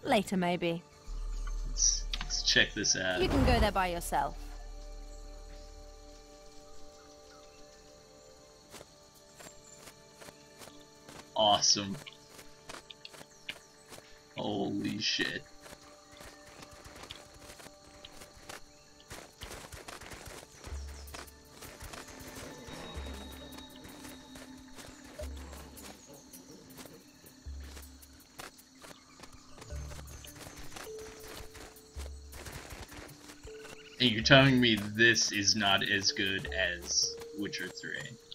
Later, maybe. Let's check this out. You can go there by yourself. Awesome. Holy shit. And you're telling me this is not as good as Witcher 3?